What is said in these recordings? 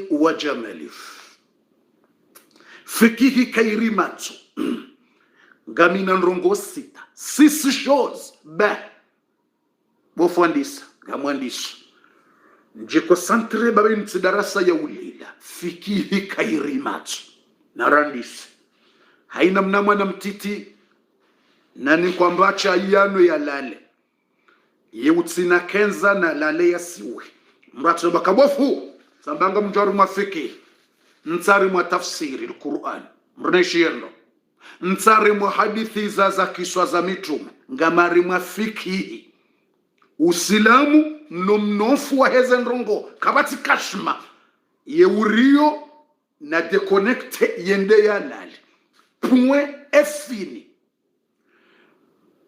wa jamali fikihi kairimatsu gamina nrongo sita sisi shows ba bofandisa gamwandisa njiko santre baba nti darasa ya ulila fikihi kairimatsu narandisa haina mnamwana mtiti nani kwamba cha yano ya lale yeutsina kenza na lale ya siwe mrato bakabofu sambanga mjaru mafiki ntsari mwa tafsiri al-Qur'an mrneshierno ntsari mwa hadithi za kiswa za mitume ngamari mwa fikihi usilamu nomnofu wa hezenrongo kabati kashma yeurio na deconnecte yende ya lali point efini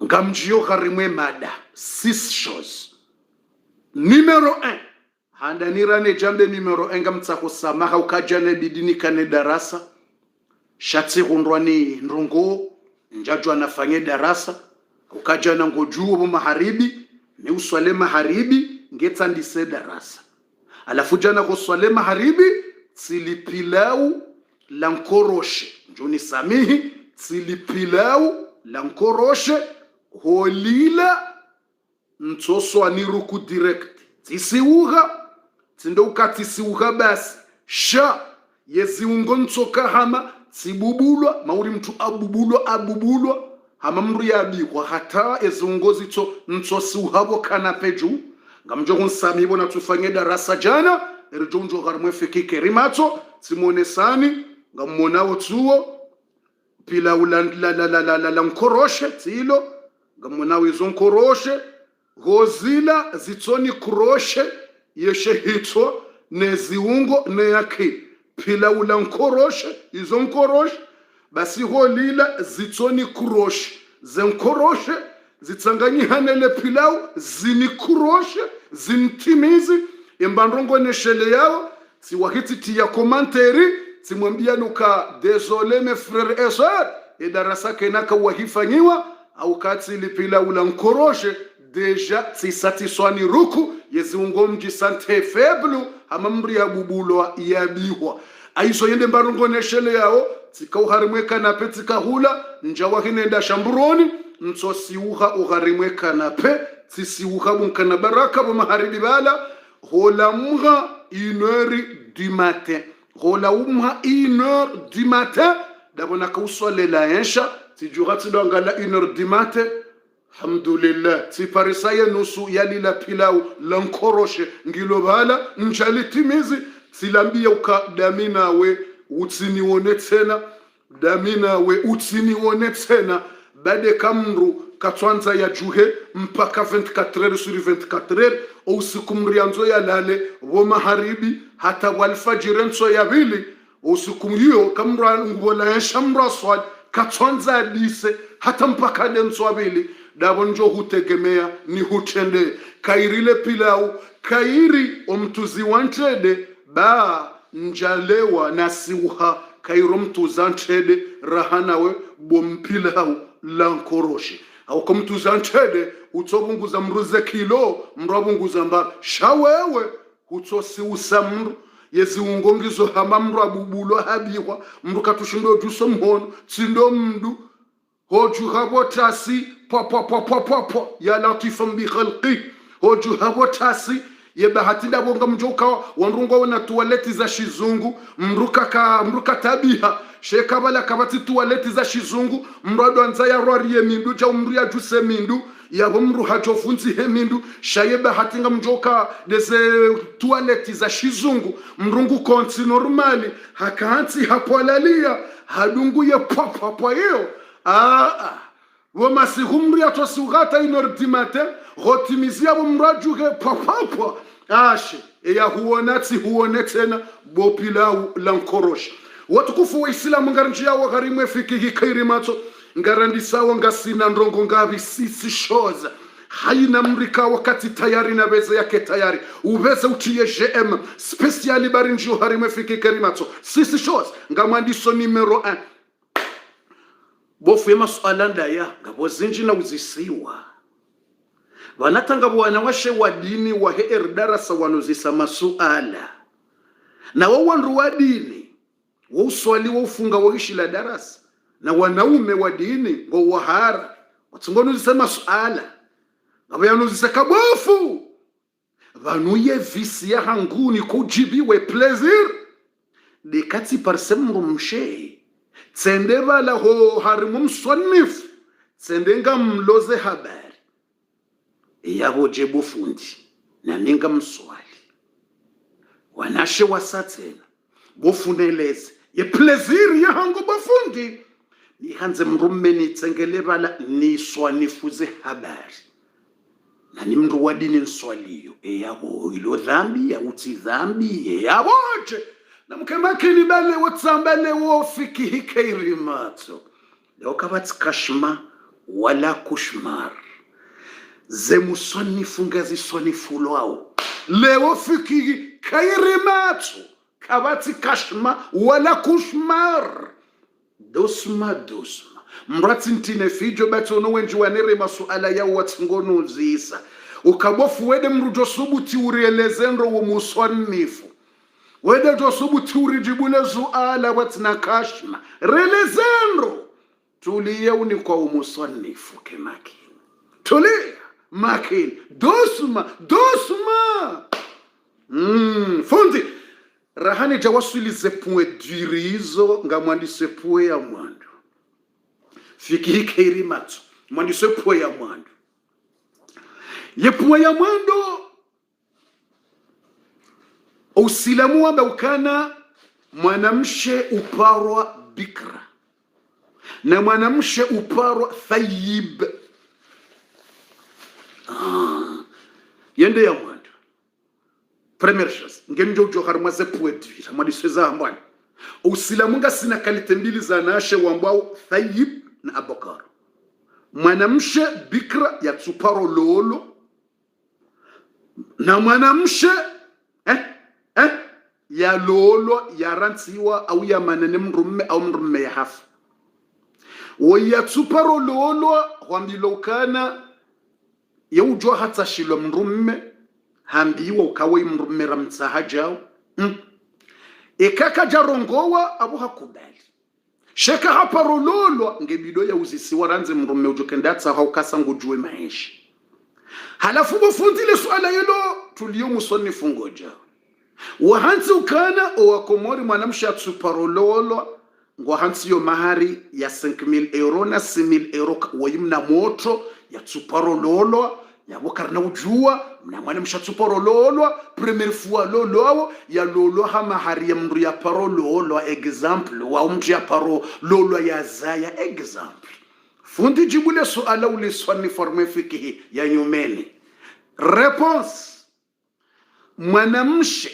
ngamjio gharimwe mada 6 choses. Numéro 1 handanirane jambe numero 1 ngamtsako samaha ukajane bidini kane darasa shatsi hundwani ndrongo njajwa nafanye darasa ukajana ngojuo mu maharibi ni uswale maharibi ngetsandise darasa alafu jana kuswale maharibi tsilipilau lankoroshe njoni samihi tsilipilau lankoroshe holila ntsoso aniruku direct tsisiuga tsindo ukatisiuga basi sha yeziungo ntsoka hama tsibubulwa mauri mtu abubulwa hama mru yabikwa hata ezungozi tso ntsosiuhabo kana peju ngamjo kunsami bona tufanye darasa jana erjonjo garmwe fikike rimato simone sani ngamonao tsuo pila la nkoroshe tsilo ngamonao izonkoroshe gozila zitsoni kroshe yeshe hitso neziungo neyaki pila ulankoroshe izonkoroshe basi holila zitsoni kroshe zenkoroshe zitsanganyihanele pilau zini kroshe zintimizi imbandrongo neshele yao siwahiti tia komanteri simwambia nuka désolé mes frères et sœurs et darasa kenaka wahifanyiwa au kati lipila ulankoroshe deja sisatiswani ruku yeziungo mji sante feblu hamamri ya bubulo ya bihwa aiso yende mbarongo neshele yao tikauharimweka na petika hula njawa hinenda shamburoni nsosiuha uharimweka na pe tisiuha bunkana baraka bu maharibi bala hola mga 1h du matin hola umha 1h du matin dabona kauswale la ensha tijurati dongala 1h du matin alhamdulillah tiparisaya nusu yalila pilau lankoroshe ngilobala njalitimizi silambia ukadamina we utsinione tena damina we utsinione tena bade kamru katwanza ya juhe mpaka 24 heures sur 24 heures usiku mrianzo ya lale wo maharibi hata walfajiri nso ya bili usiku hiyo kamra ngola ya shamra swad katwanza dise hata mpaka denso abili dabonjo hutegemea ni hutende kairile pilau kairi omtuzi wantede ba njalewa nasiuha kairo mtuzantede rahanawe bompilau lankoroshe au komtuzantede utsobunguza mruze kilo mrabunguza mba shawewe utsosi usamru yeziungongizo hama mrabubulo habihwa mrukatushindwe juso mhono tsindo mndu hoju habotasi po ya latifan bi khalqi hoju habotasi yebahatinda bonga mjoka wanrungo wana tualeti za shizungu mruka tabiha shekabala kabati tualeti za shizungu mrado anza ya rwariye mindu cha umria juse mindu ya mru hajofunzi he mindu shayeba hatinga mjoka dese tualeti za shizungu mrungu konti normali hakanti hapolalia hadungu ye papa hiyo wama si humri atosugata inordimate rotimizia mrajuge papa ashe ya huonati huonetena bopilau lankorosha watukufu wa Islamu ngarinjia wa gharimwe fikihi kairimato ngarandi sawa ngasina ndrongo ngavi sisi shoza haina mrika wakati tayari na beze yake tayari ubeze utie GM speciali barinjio harimwe fikihi kairimato sisi shoza ngamwandiso numero 1 bofu ya masuala ndaya ngabo zinji na uzisiwa wanatanga bwana washe wa dini wa darasa wanuzisa masuala na wandu wa dini wa uswali wa ufunga wa ishi la darasa na wanaume wa dini ngo wahara watungonu zisema suala ngabayanu ziseka bofu vanuye visi ya hanguni kujibiwe plaisir de kati parsemru mshe tsende bala ho harimu mswanifu tsende nga mloze habari yabo jebo fundi na ninga mswali wanashe wasatena bofuneleze ye plaisir ya hango bofundi ni hanze mrummeni tsengele bala ni swanifuze habari na ni mndu wa dini nswaliyo yabo ilo dhambi ya uti dhambi yaboje na mkemakini bale watsambale wo fikihi kairimato leo kabati kashma wala kushmar ze musanifu ngazi sanifu lwao leo fikihi kairimato kabati kashma wala kushmar dosma mrati ntine fijo bato no wenji wanere masuala ya watsingonu zisa ukabofu wede mrujo subuti urielezendo wo musanifu wede to subuti urijibule suala watsina kashma relezendo tuliye uni kwa umusanifu kemakini tuliye makini dosma fundi rahani jawasuli zepue dirizo nga mwandise pue ya mwandu fikihi kairimato mwandise pue ya mwandu ye pue ya mwandu usilamu wamba ukana mwanamshe uparwa bikra na mwanamshe uparwa thayib yende ya mwandu première chose ngenjo johar maze poetry amadi seza ambani usilamu nga sina kalite mbili za nashe wambao thayib na abakar mwanamshe bikra ya tsuparo lolo na mwanamshe ya lolo ya rantiwa au ya manene mrumme au mrumme ya hafu wa ya tsuparo lolo wambilo kana ya ujwa hata shilo mrumme hambiwa ukawe mrumera mtsahajao ekaka jarongowa abu hakubali sheka hapa rololo ngebido ya uzisi waranze mrume ujokendatsa haukasa ngujue maisha halafu bofundile swala yelo tuliyo musoni fungoja wahansi ukana owakomori mwanamsha tsuparololo ngo hansi yo mahari ya 5000 euro na 6000 euro wayimna moto ya tsuparololo yabokarna ujua mna mwana mshatsuporo lolo première fois lolo ya lolo hama hari ya mndu ya paro lolo example wa mtu ya paro lolo ya zaya example fundi jibule suala ule swani forme fikihi ya nyumeni réponse mwanamshe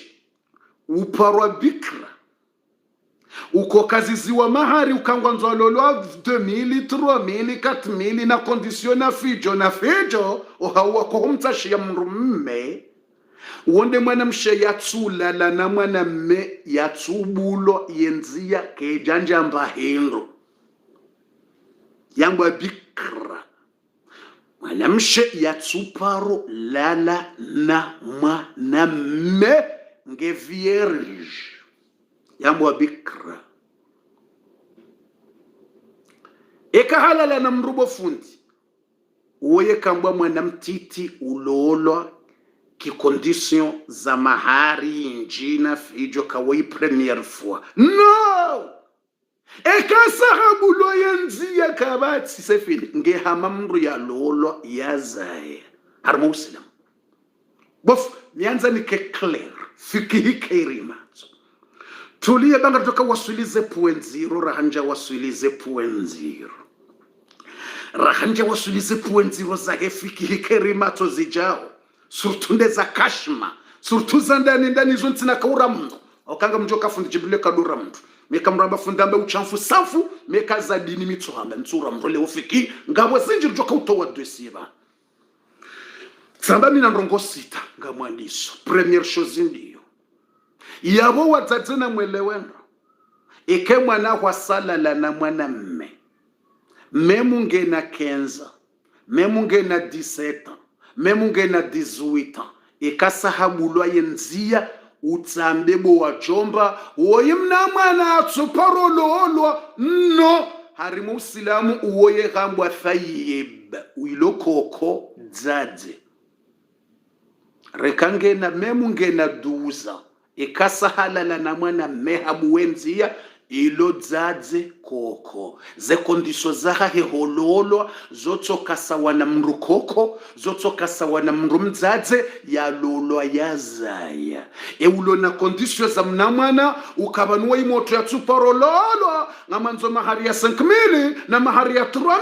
uparwa bikra uko kaziziwa mahari ukangwanzwa lolo 2000 3000 4000 na condition na fijo ohawa ko humtashi ya mrumme wonde mwanamshe yatsula la na mwanamme yatsubulo yenzia kejanja mbahendo yangwa bikra mwanamshe yatsuparo lala na mwanamme nge vierge yambwa bikra eka halala na mrubo fundi uwe kambwa mwanamtiti ulolo ki condition za mahari injina fijo kawai première fois no eka sahabu lo yanzia kabati sefili nge hamamru ya lolo ya zae harmu muslim bof mianza ni ke clear fikihi kairimato tuliye banga toka wasulize point 0 rahanja wasulize point 0 rahanja wasulize point 0 za fikihi kairimato zijao surtunde za kashma surtu za ndani zontina kaura mno okanga mjoka fundi jibile kadura mtu meka mramba fundamba uchamfu safu meka za dini mitsuhamba ntsura mrole ufiki ngabo sinjiri joka utowa dwesiba tsamba mina ndongo sita ngamwandiso première chose ndiyo yabo watatsena mwelewendo ike mwana kwa sala la na mwana memu ngena 15 memu ngena 17 memu ngena 18 ikasahabulwa yenzia utambebo wa jomba woye mna mwana atsuparololwa no harimu usilamu uwoye gambwa thayib uilokoko dzadze rekangena memungena duza ikasa halala na mwana mehabu wenzia ilo dzadze koko ze kondisho zaha hehololwa zotokasa wana mrukoko zotokasa wana mrumdzadze ya lolwa ya zaya ulo na kondisho za mnamwana ukabanua imoto ya tuparololwa ngamanzo mahari ya 5,000 na mahari ya 3,000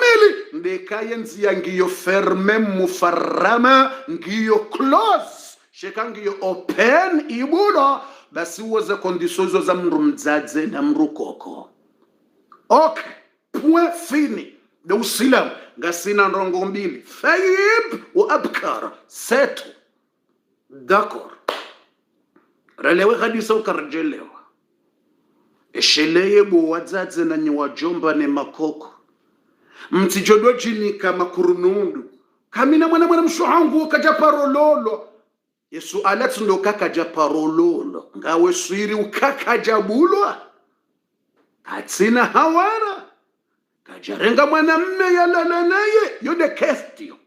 ndekaye nzia ngiyo ferme mufarrama ngiyo close sheka ngiyo open ibulo basi uweze kondisho za mrumdzadze na mrukoko. Okay, point fini de usilamu ngasina ndongo mbili thayib wa abkar setu d'accord relewe hadisa ukarjelewa esheleye bo wadzadze na nyiwajomba ne makoko mtijodo jini kama kurunundu kamina mwana mshuhangu kaja parololo Yesu alatu ndo kakaja parololo ngawe swiri ukakaja bulwa katsina hawara kajarenga mwanamme yalala naye yode question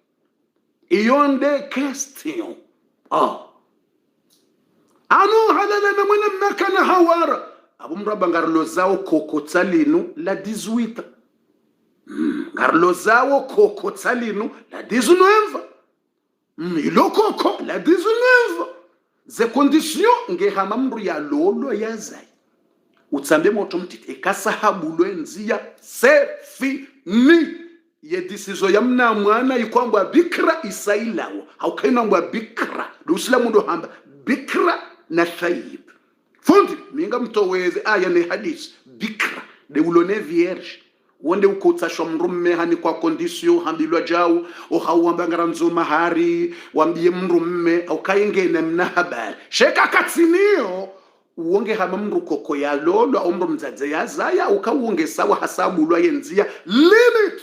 iyonde question anu halala na mwanamme kana hawara abumraba ngarlo zao kokotsalinu la 18 ngarlo zao kokotsalinu la 19 ilokoko la 19 ze condition ngehama mru ya lolo ya zai utsambe moto mtiti ekasahabu lwenzia se fini ye decision ya mna mwana ikwamba bikra isailawo haukaina ngwa bikra usilamu ndo hamba bikra na thayib fundi minga mtoweze aya ne hadith bikra de ulone vierge wonde ukotashwa mrumme hani kwa kondisio hambilwa jau o hauambangara nzoma hari wambie mrumme au kaingene mna habari sheka katsinio uonge hama mrukoko ya lolo au mrumzadze ya zaya ukauonge sawa hasabu lwa yenzia limit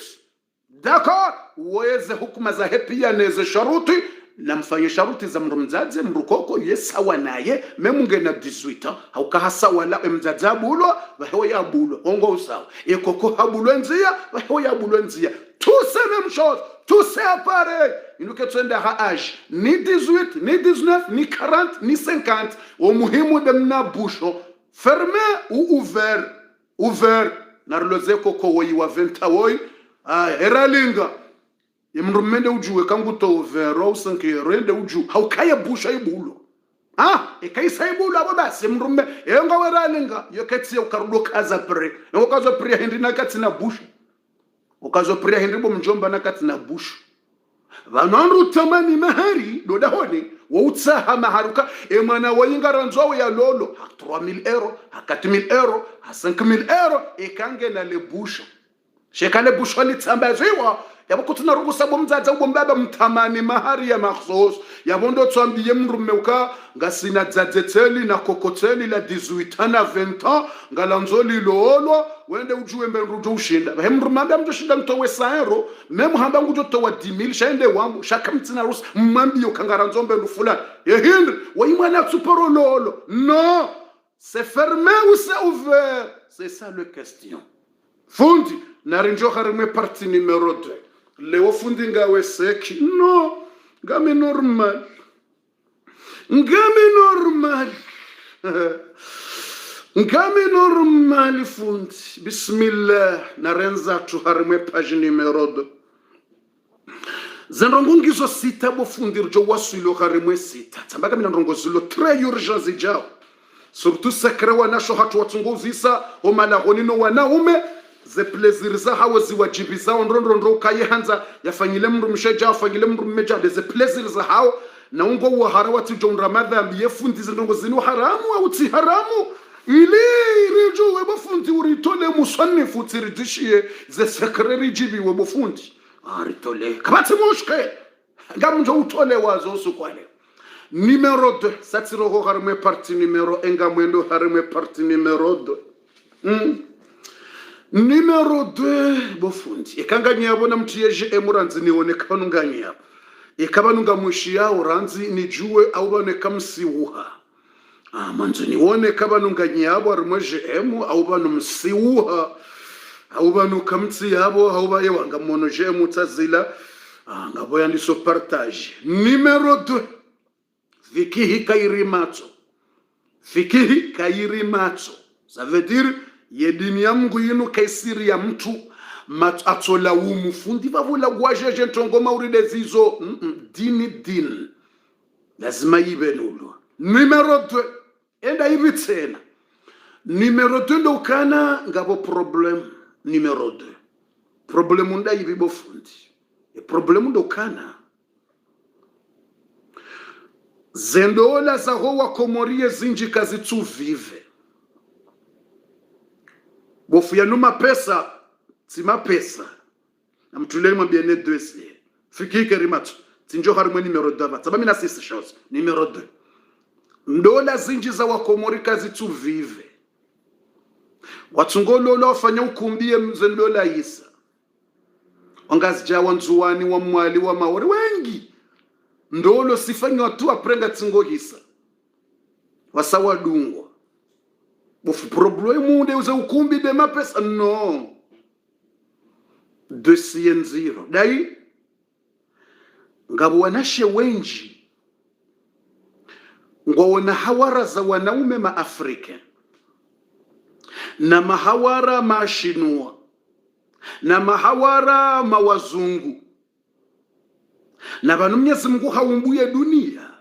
d'accord uweze hukuma za hepia neze sharuti na mfanye sharuti za mrumzadze mrukoko yesawa naye memunge na 18 hauka hasawa la mzadza bulwa vahewa ya bulwa ongo usawa ekoko habulwa nzia vahewa ya bulwa nzia tout c'est même chose tout c'est appareil inuke twenda ha age ni 18 ni 19 ni 40 ni 50 au muhimu de mna busho fermé ou ouvert narloze koko woyi wa 20 woyi eralinga yemrumende ujuwe kangu to vero usanke rende uju haukaya busha ibulo ekaisa ibulo abo basi mrumme yenga weralinga yoketsi ukarudo kaza pre ngokazo pre hindi nakatsina busha ukazo pre hindi bo mjomba nakatsina busha vanonru tamani mahari dodahoni woutsaha maharuka emana wayingaranzwa ya lolo 3000 euros 4000 euros 5000 euros ekange na le busha shekale busha litsambaziwa yabo kutina rugusa bomdzadza bombaba mtamani mahari ya makhsos yabo ndo tswambiye mrume uka ngasina dzadzetseli na kokotseli la 18 na 20 ans ngalanzoli lolo wende ujuwe mbenrujo ushinda he mrumamba mjoshinda mtowe saero memu hamba ngujo towa 10000 shaende wangu shakamtsina rusa mmambiyo kangaranzombe ndufula yehindri wayimwana tsuporo lolo non c'est fermé ou c'est ouvert c'est ça le question fundi narinjo harime partie numéro 2 leo fundi ngawe seki no ngame normal fundi bismillah narenza tu harime page numéro 2 zenrongungizo sita bo fundi rjo wasilo harime sita tambaka mina ndongozilo très urgence jao surtout sakrewa nasho hatu watunguzisa omalahonino wanaume ze plaisir za hawa ziwajibi zao ndrondo kayihanza yafanyile mrumsheja afanyile mrummeja ze plaisir za hawa na ungo wa harawati jon ramadhan yefundi zindongo zinu haramu au ti haramu ili rijo webo fundi uritole musannifu tiridishie ze secretary jibi webo fundi aritole kabati mushke ngamjo utole wazo usukwale numéro 2 satiro ho harme partie numéro 1 ngamwendo harme partie numéro 2 numéro 2 bofundi ekanganya yabona mtiyeje emuranzi niwoneka nunganya ekabanunga mushia uranzi nijuwe au boneka msiuha manzoni wone kaba nunganyi yabo arimoje emu au banu msiuha au banu kamtsi yabo au baye wanga monoje mutazila ngabo yandiso partage. Numero 2, fikihi kairi macho. Ça veut dire yedini ya Mungu yinu kaisiri ya mtu atola umufundi vavula gwajeje ntongoma uride zizo dini lazima ibe nulo. Numero 2 enda hivi tena. Numero 2 ndo kana ngabo problem. Numero 2 problem nda hivi bofundi. Problem ndo kana zendola za hoa komorie zinji kazi tu vive bofu ya numa pesa tima pesa na mtulele mwabiene 2 siye fiki kerimatu tinjo harimwe numero 2 sababu na sisi shows. Numero 2 ndola zinji za wakomori kazi tu vive watungolo wafanya ukumbie mzendola isa wangazijawa nzuwani wa mwali wa maori wengi ndolo sifanyi watu aprenga tingo hisa wasawa dungwa bofu problemu unde uze ukumbi de mapesa no 200 dai ngabo wanashe wenji ngwaona hawara za wanaume maafrika na mahawara mashinua na mahawara mawazungu na banu Mwenyezi Mungu haumbuye dunia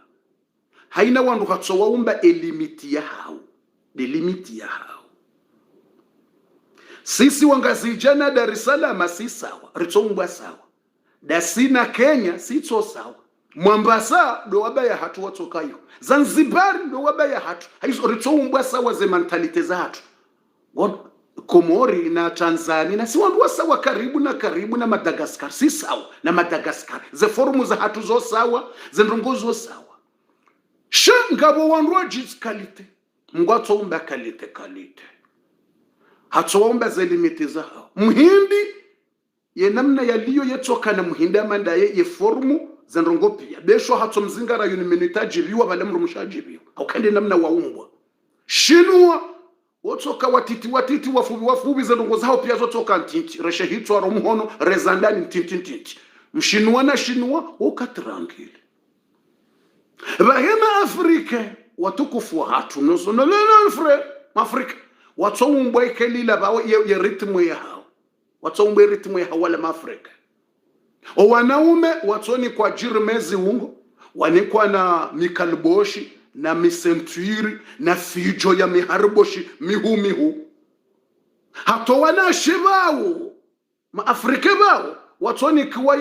haina wandu hatsowaumba elimiti ya hao de limiti ya hao. Sisi wangazijana Dar es Salaam si sawa ritsombwa sawa dasina Kenya si tso sawa Mombasa do wabaya hatu watokayo Zanzibar do wabaya hatu hizo ritsombwa sawa ze mentalite za hatu Komori na Tanzania na si wandu sawa karibu na Madagascar si sawa na Madagascar ze forumu za hatu zo sawa ze ndongozo sawa shangabo wandu jits kalite mgwato umba kalite hatu umba ze limiti za hao muhindi ye namna yaliyo yetoka na muhindi amanda ye forumu za ndongo pia besho hatu mzingara yunimenitaji liwa vale mrumushaji au kande namna waumbwa shinua wotoka watiti wafubi za ndongo zao pia zotoka ntinti reshe hito wa romuhono rezandani ntinti mshinua na shinua woka tranquille bahema Afrika watukufu wa hatu noso na lena frere Afrika watombwe kelila bawo ye ritmu ya hao watombwe ritmu ya wala Afrika o wanaume watoni kwa jirmezi ungo wanikwa na mikalboshi na misentwiri na fijo ya miharboshi mihu hato wana shibao maafrika bao watoni kwa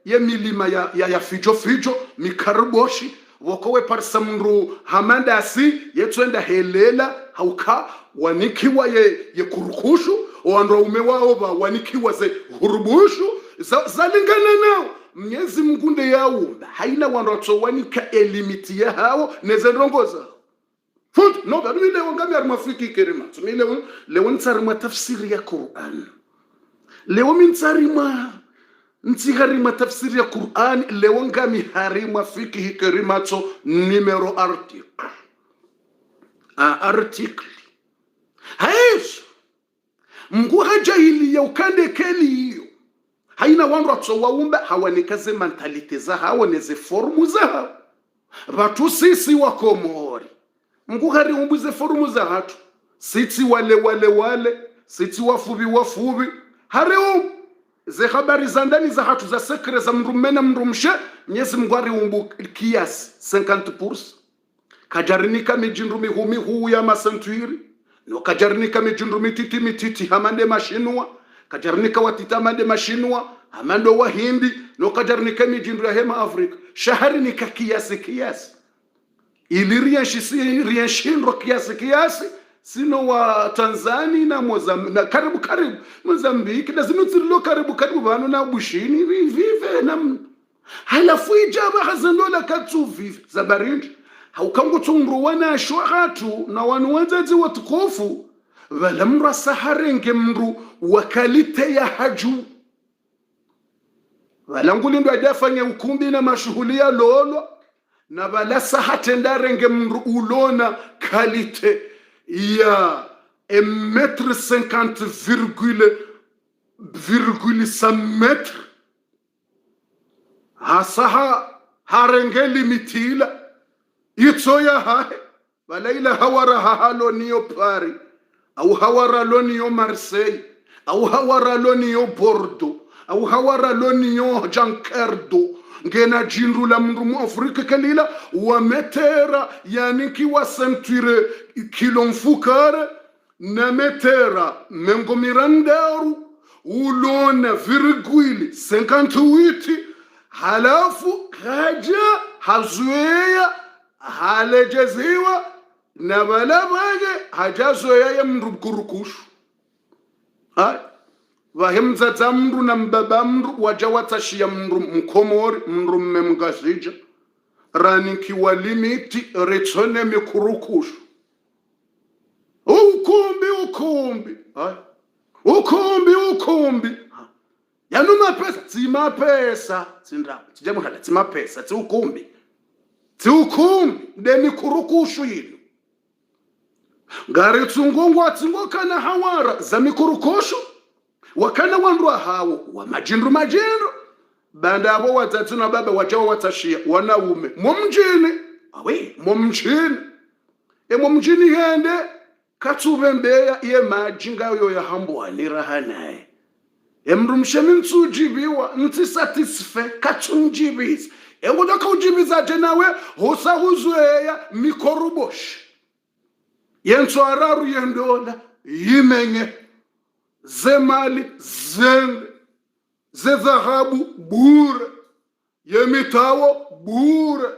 ye milima ya fijo mikarboshi wokowe parsamru hamandasi yetwenda helela hauka wanikiwa ye kurukushu wandro umewao ba wanikiwa ze hurubushu zalingana nao Mwenyezi Mungu ndiye yaumba haina wandu wanika elimiti ya hao nezendongoza fut no bado ile wangami armafiki kerima tumile leo ntsarima tafsiri ya Qur'an leo mintsarima ntsiharima tafsiri ya Qur'an leo ngami harima fiki kerima to numero article haish Mungu hajahili ya ukande keli hiyo haina wandu waumba hawanikaze mentalite za hao neze formu za hao batu sisi wa Komori Mungu hari umbuze formu za hatu sisi wale sisi wafubi hari ze habari za ndani za hatu za sekre za mrumena mrumshe Mwenyezi Mungu hari umbu kiasi 50% kajarinika mijindrumi huu ya masentwiri no kajarinika mijindrumi mititi hamande mashinua kajarnika watitamande mashinwa amando wa hindi no kajarnika mijindru ya hema Afrika shahari ni kiasi iliria shindro kiasi sino wa Tanzania na Mozambique na karibu Mozambique na zinutsirilo karibu bano na bushini vive na halafu ijaba hazandola katsu vive zabarindi haukangu tungru wana shwahatu na wanuwazazi watukofu wala mra saharenge mru wakalite ya haju wala ngulindo adafanya ukumbi na mashuhulia lolo na balasa hatendare mndu ulona kalite ya 1,50,1,5 hasaha harengeli mitila itsoya hahe balaila hawara hahalo niyo Paris au hawara lo niyo Marseille au hawara lo niyo Bordeaux au hawara lo niyo Jankerdo ngena jindu la mndu mu Afrika kalila wa metera yani kiwa centure kilomfukare na metera mengo mirandaru ulona 58 halafu haja hazuea halejeziwa na balabage hajazoea ya mndu kurukushu vahemza za mndu na mbaba mndu wajawatashia mndu mkomori mndu mmemgazija rani kiwa limiti retsone mikurukushu ukumbi yanuma pesa tsima pesa tsindra tijamukhala tsima pesa tsiukumbi demi kurukushu yinu ngari tsungungwa tsingokana hawara za mikurukushu wakana wanrua hawo wa majindu banda abo watatu na baba wajawa watashia wanaume momjini momjini hende katsube mbeya iye majinga yo ya hambo aliraha naye emru mshemintu jibiwa nti satisfait katsunjibiza engodoka ujibiza jenawe hosa huzweya mikorubosh yenso araru yendola yimenye zemali zende zezahabu bure yemitawo bure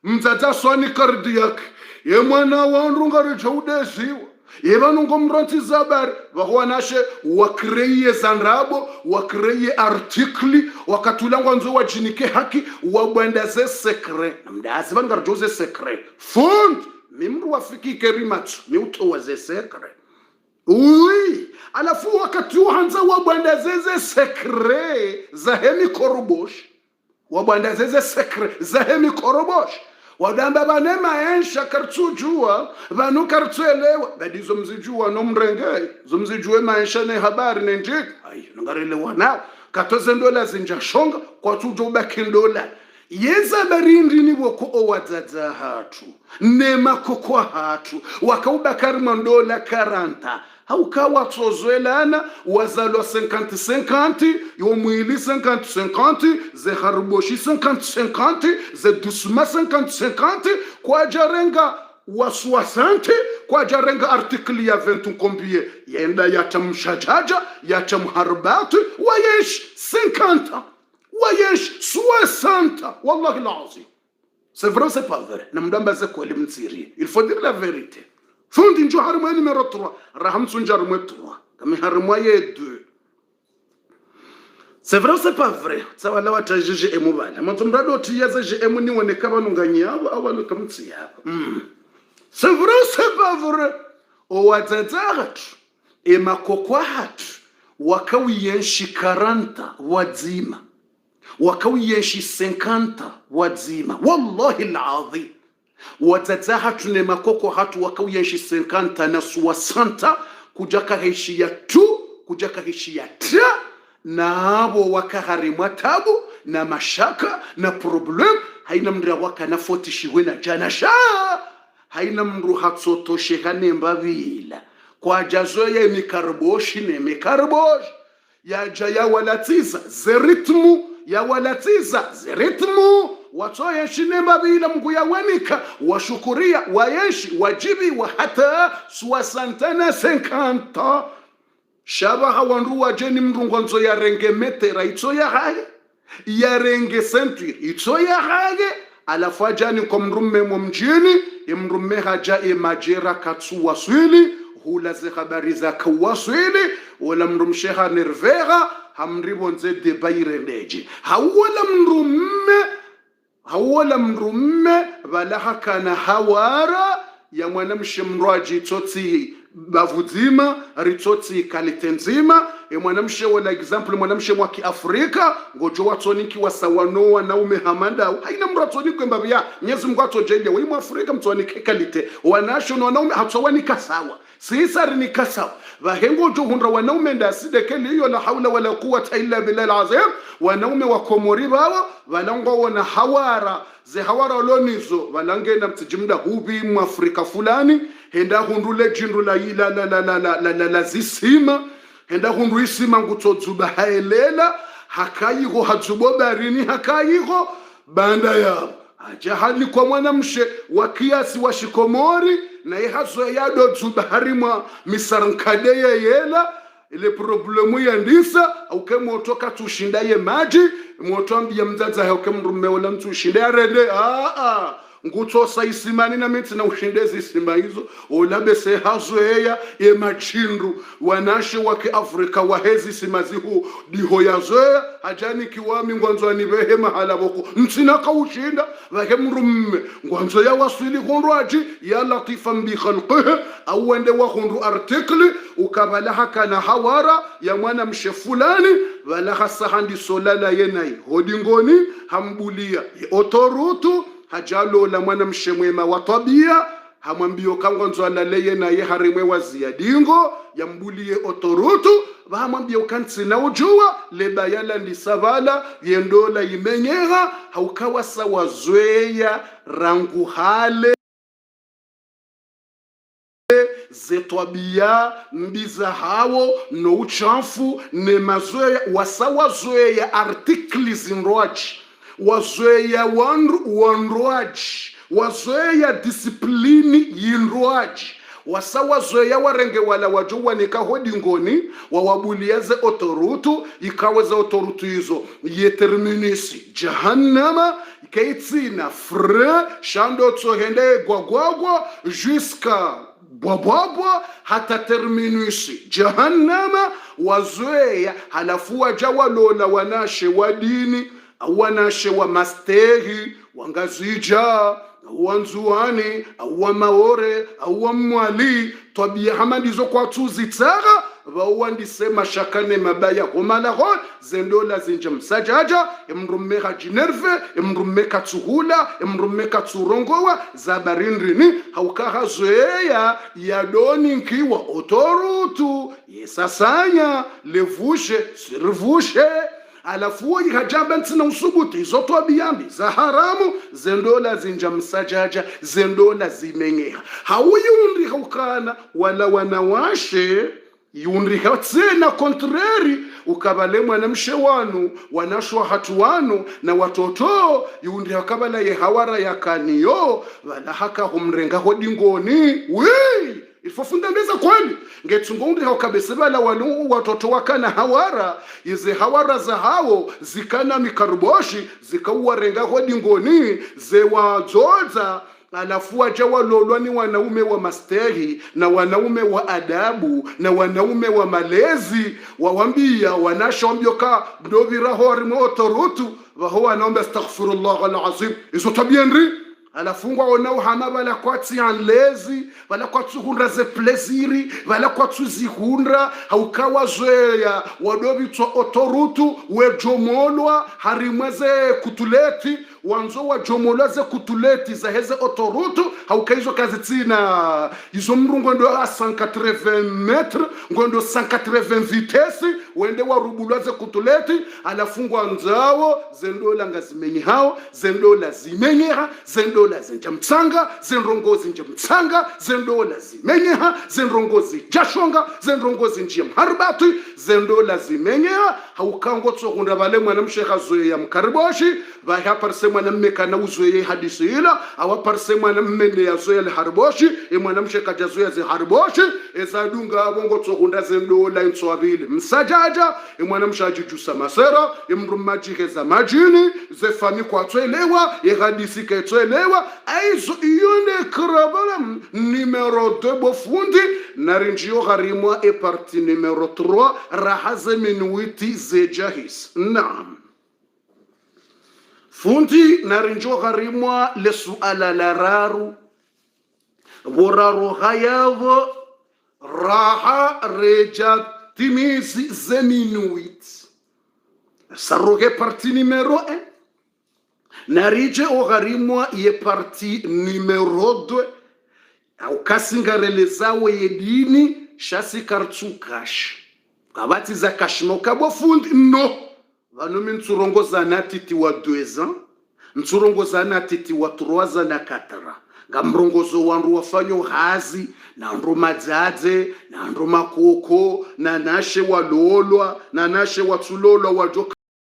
mtata swani cardiac yemwana wanrunga rechoudesiwa yevanungo mronti zabari vahuanashe wakreye zanrabo wakreye artikli wakatulangwa nzo wajinike haki wabwendaze sekre mdazi vangarjoze sekre fund mimru wafikike rimatu miutowaze sekre alafu wakati uhanza wabwandazeze sekre za hemi korobosh wabwandazeze sekre za hemi korobosh wadamba banema ensha kartujua vanu kartuelewa badizo mzijua no mrengei zo mzijue maensha ne habari ne njik ayo ngarelewa nao $14 zinjashonga kwa tujo bakindola yeza barindi ni woko owadzaza hatu nema kokwa hatu wakaubakari mandola 40 haukawa tozwelana wazalwa 50-50 yomwili 50-50 ze haruboshi 50-50 ze dusuma 50-50 kwa jarenga wa 60 kwa jarenga artikli ya 20 kombie yenda yatamshajaja yatamharbatu wayesh 50 wayesh 60 wallahi l'azim c'est vrai c'est pas vrai namdamba ze kweli mtsiri il faut dire la vérité fundi njo harumwe numero 3 rahamsu njarumwe 3 kama harumwe ye 2 c'est vrai c'est pas vrai tsawala watajije emubala matsumrado otiyaze je emuni woneka banunganyabo abalo kamtsi yabo c'est vrai c'est pas vrai owatsatsagat emakokwa hatu wakawiyenshi 40 wadzima wakawiyenshi 50 wadzima wallahi alazim watata hatu ne makoko hatu wakawiyenshi 50 na 60 kujaka heshi ya 2 kujaka heshi ya 3 na abo wakaharimwa tabu na mashaka na problem haina mndra waka na 40 shiwe na jana sha haina mndru hatsoto shehane mbavila kwa jazo ya mikarboshi ne mikarbosh ya jaya walatiza zeritmu ya walatiza zeritmu watoye shinemba bila mguya wenika washukuria wayeshi wajibi wa hata 60-50 shabaha wanru wajeni mrungonzo ya renge metera ito ya hage ya renge century ito ya hage alafu ajani kwa mrumme mjini mrumme haja majera katsu waswili hula ze habari za kawaswili wala mrumsheha nervera hamribonze de bayrendeji hawala mrumme balaha kana hawara ya mwanamshe mrwaji toti bavuzima ritoti kalitenzima mwanamshe wala example mwanamshe mwa kiafrika ngojo watoniki wasawano wanaume hamanda haina mratoniki mbabia Mwenyezi Mungu atojelia wewe Afrika mtoniki kalite wanasho wanaume hatowani kasawa sisari ni kasawa vahengo jo hundra wanaume ndaside keli hiyo la haula wala quwwata illa billahi alazim wanaume wa Komori babo valango wana hawara ze hawara olonizo valangenda mtijimda hubi mu Afrika fulani henda hundule jindu la zisima henda hundu isima ngutodzuba haelela hakayiho hadzubo barini hakayiho banda yabo ajahali kwa mwanamshe wa kiasi wa shikomori na ihazo yado dzuba harima misarankadeye yela ile problemu ya ndisa au kama utoka tushindaye maji mwotambia mzaza hauke mrume wala mtu ushindaye rede ngutosa isimani na miti na ushindezi isima hizo olabe se hazoea ye machindu wanashe wake Afrika wahezi simazihu diho ya zoea hajani kiwami ngwanzo anibehe mahala boko ntina kaushinda vake mrumme ngwanzo ya wasili kunruaji ya latifan bi khalqihi au wende wa kunru artikli ukabala haka na hawara ya mwana mshe fulani wala hasahandi solala yenai hodingoni hambulia otorutu hajalo la mwana mshemwema wa tabia hamwambio kangonzo alaleye na ye harimwe waziadingo yambulie otorutu bahamwambio kantsina ujua lebayala ndisavala yendola imenyeha haukawa sawa zoea rangu hale zetwabia mbiza hawo no uchafu ne mazoea wasawa zoea artikli zinroaji wazoea wanroaji wazoea disiplini yinroaji wasawa zoea warenge wala wajuwa nika hodingoni wawabuliaze otorutu ikaweza otorutu hizo yeterminisi jahannama ikaitsina fre shando tsohende gwagwagwa jusqu'à bwabwabwa hata terminusi jahannama wazoea halafu wajawalola wanashe wa dini wanashe wa masteri wangazija wanzuani wa maore wa mwali tabia hamadizo kwa tuzitara wawandisema shakane mabaya homalaho zendola zinja msajaja emrume hajinerve emrume katsuhula emrume katsurongowa zabarindrini haukaha zoea yadoni nkiwa otorutu yesasanya levushe sirvushe alafu yikajamba ntsina usubuti zoto biyambi za haramu zendola zinja msajaja zendola zimenyeha hauyundi haukana wala wanawashe yundi hatsena contrary ukabale mwanamshe wanu wanashwa hatu wanu na watoto yundi hakabala ye hawara yakaniyo wala haka humrenga hodingoni wei ifofunda mbeza kwani ngetungondi haukabesebala wanu watoto wakana hawara ize hawara za hao zikana mikaruboshi zikauwarenga hodingoni zewazoza alafu wajawa lolwani wanaume wa masteri na wanaume wa adabu na wanaume wa malezi wawambia wanashambioka ndovira hori motorutu waho wanaomba astaghfirullah alazim izo tabienri alafungwa onao hama bala kwatsi anlezi bala kwatsu hundra ze pleziri bala kwatsu zihundra haukawa zoea wadobitwa otorutu wejomolwa harimweze kutuleti wanzo wa jomolaze kutuleti za heze otorutu haukaizo kazi tina izo mrungo ndo 180 metre ngondo 180 vitesi wende warubulaze kutuleti alafungwa nzao zendola ngazimenyi hao zendola zimenyeha zendola zinja mtsanga zenrongozi nje mtsanga zendola zimenyeha zenrongozi jashonga zenrongozi nje mharbati zendola zimenyeha haukango tsokunda bale mwana mshekha zoe ya mkariboshi baha parse mwana mmeka na uzoe hadisi ila awa parse mwana mmende ya zoe ya harboshi mwana mshekha jazoe ya harboshi ezadunga abongo tsokunda zendola inswabili msajaja mwana mshajujusa masera mrumaji heza majini ze fami kwa twelewa hadisi ke twelewa aizo iyone krabala numero 2 bofundi narinjio harimwa e parti numero 3 rahaze minuiti ze jahis naam fundi narinjio harimwa le suala lararu boraru hayavo raha reja timizi zeminuit saroge parti numero 1 narije ogharimwa ye parti numero 2 au kasingarelezawe yedini shasi kartsukash kabati za kashimo kabofundi no vanumi ntsurongoza na titi wa 2 ans ntsurongoza na titi wa 3 ans na 4 ans ngamrongozo wandu wafanyo hazi na ndo madzadze na ndo makoko na nashe walolwa na nashe watsulolwa wajoka